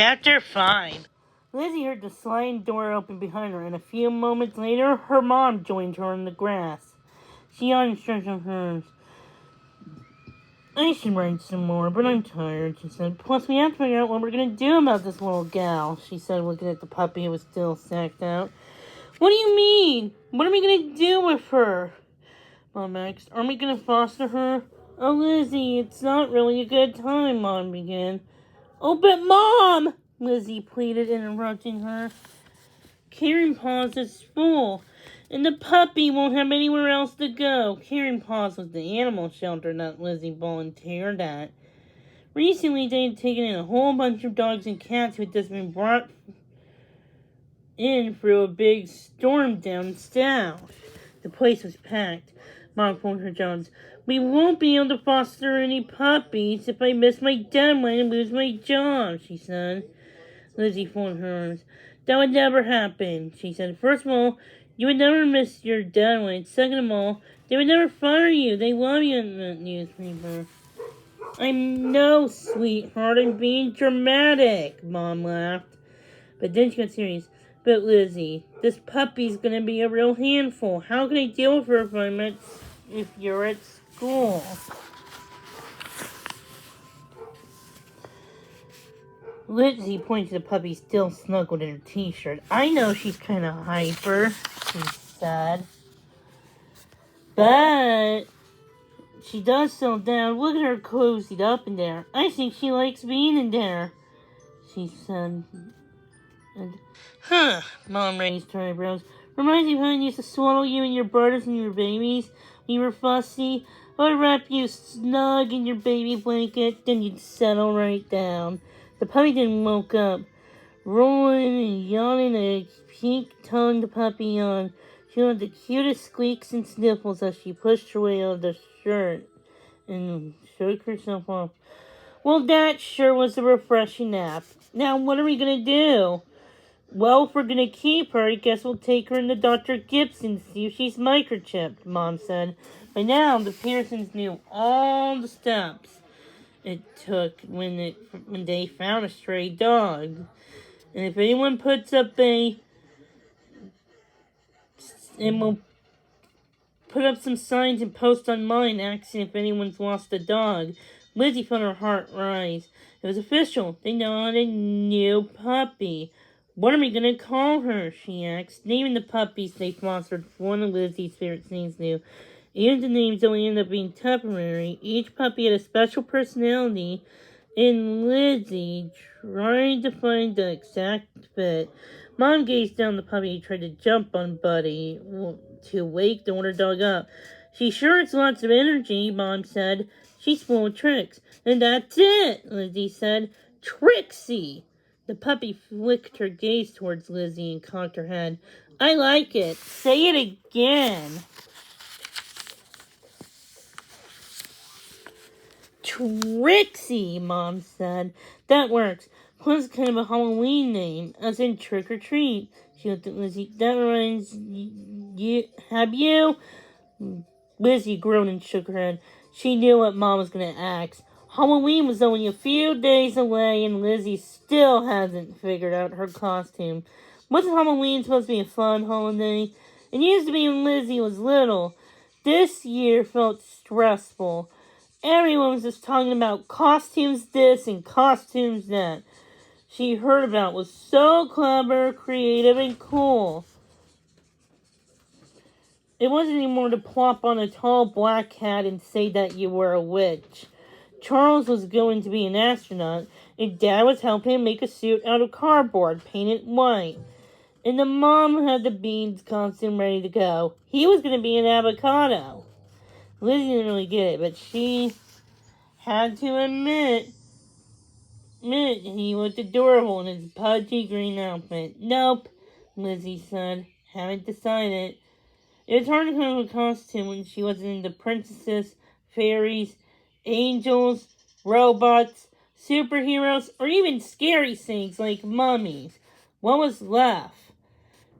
Chapter 5. Lizzie heard the sliding door open behind her, and a few moments later, her mom joined her in the grass. She yawned and stretched her arms. I should write some more, but I'm tired, she said. Plus, we have to figure out what we're going to do about this little gal, she said, looking at the puppy who was still sacked out. What do you mean? What are we going to do with her? Mom asked. Aren't we going to foster her? Oh, Lizzie, it's not really a good time, Mom began. Oh, but Mom! Lizzie pleaded, interrupting her. Karen Paws is full, and the puppy won't have anywhere else to go. Karen Paws was the animal shelter that Lizzie volunteered at. Recently, they had taken in a whole bunch of dogs and cats who had just been brought in through a big storm down south. The place was packed. Mom phoned her Jones. We won't be able to foster any puppies if I miss my deadline and lose my job, she said. Lizzie folded her arms. That would never happen, she said. First of all, you would never miss your deadline. Second of all, they would never fire you. They love you in the newspaper. I know, sweetheart. I'm being dramatic, Mom laughed. But then she got serious. But Lizzie, this puppy's gonna be a real handful. How can I deal with her if you're at school? Lizzie pointed to the puppy still snuggled in her t-shirt. I know she's kind of hyper, she said. But she does settle down. Look at her cozied up in there. I think she likes being in there, she said. Mom raised her eyebrows. Reminds me of how I used to swaddle you and your brothers and your babies when you were fussy. I would wrap you snug in your baby blanket, then you'd settle right down. The puppy then woke up, rolling and yawning, a pink-tongued puppy yawned. She had the cutest squeaks and sniffles as she pushed her way out of the shirt and shook herself off. Well, that sure was a refreshing nap. Now, what are we going to do? Well, if we're going to keep her, I guess we'll take her into Dr. Gibson to see if she's microchipped, Mom said. By now, the Pearsons knew all the steps it took when they found a stray dog. And if anyone puts up and we'll put up some signs and post online asking if anyone's lost a dog. Lizzie felt her heart rise. It was official. They named a new puppy. What are we going to call her, she asked. Naming the puppies they fostered was one of Lizzie's favorite things to do. Even if the names only ended up being temporary, each puppy had a special personality, and Lizzie tried to find the exact fit. Mom gazed down the puppy and tried to jump on Buddy to wake the older dog up. She sure has lots of energy, Mom said. She's full of tricks. And that's it, Lizzie said. Trixie! The puppy flicked her gaze towards Lizzie and cocked her head. I like it. Say it again. Trixie, Mom said. That works. Plus, kind of a Halloween name, as in trick or treat. She looked at Lizzie. That reminds you. Have you? Lizzie groaned and shook her head. She knew what Mom was going to ask. Halloween was only a few days away, and Lizzie still hasn't figured out her costume. Wasn't Halloween supposed to be a fun holiday? It used to be when Lizzie was little. This year felt stressful. Everyone was just talking about costumes this and costumes that she heard about was so clever, creative, and cool. It wasn't anymore to plop on a tall black hat and say that you were a witch. Charles was going to be an astronaut, and Dad was helping him make a suit out of cardboard, painted white. And the mom had the beans costume ready to go. He was going to be an avocado. Lizzie didn't really get it, but she had to admit he looked adorable in his pudgy green outfit. Nope, Lizzie said. Haven't decided. It was hard to come up with a costume when she wasn't into princesses, fairies, angels, robots, superheroes, or even scary things like mummies. What was left?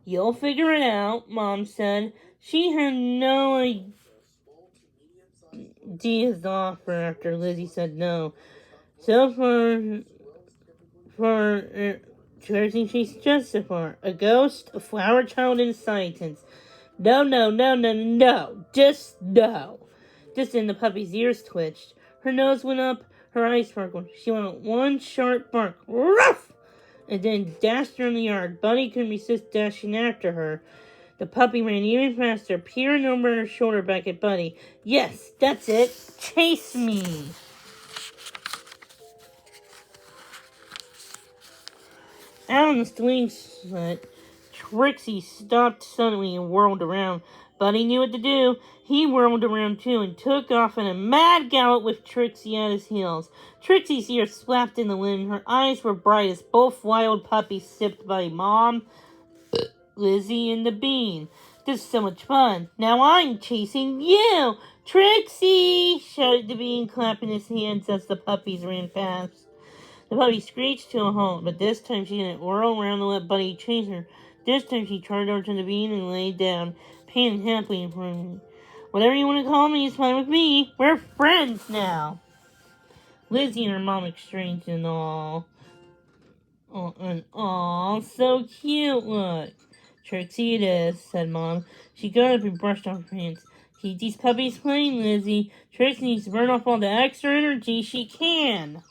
You'll figure it out, Mom said. She had no ideas to offer after Lizzie said no. So far, Trixie chased Justifier, a ghost, a flower child, and scientist. No, no, no, no, no. Just no. Just then the puppy's ears twitched. Her nose went up, her eyes sparkled. She went one sharp bark. Ruff! And then dashed around the yard. Bunny couldn't resist dashing after her. The puppy ran even faster, peering over her shoulder back at Bunny. Yes, that's it. Chase me. Out on the swing set, Trixie stopped suddenly and whirled around. Bunny knew what to do. He whirled around too and took off in a mad gallop with Trixie at his heels. Trixie's ears flapped in the wind. Her eyes were bright as both wild puppies sipped by Mom, Lizzie, and the Bean. This is so much fun. Now I'm chasing you! Trixie! Shouted the Bean, clapping his hands as the puppies ran past. The puppy screeched to a halt, but this time she didn't whirl around to let Bunny chase her. This time she charged over to the Bean and laid down, panting happily in front of me. Whatever you want to call me is fine with me. We're friends now. Lizzie and her mom exchanged an aw. Aw, so cute, look. Trixie it is, said Mom. She got up and brushed off her hands. Keep these puppies playing, Lizzie. Trixie needs to burn off all the extra energy she can.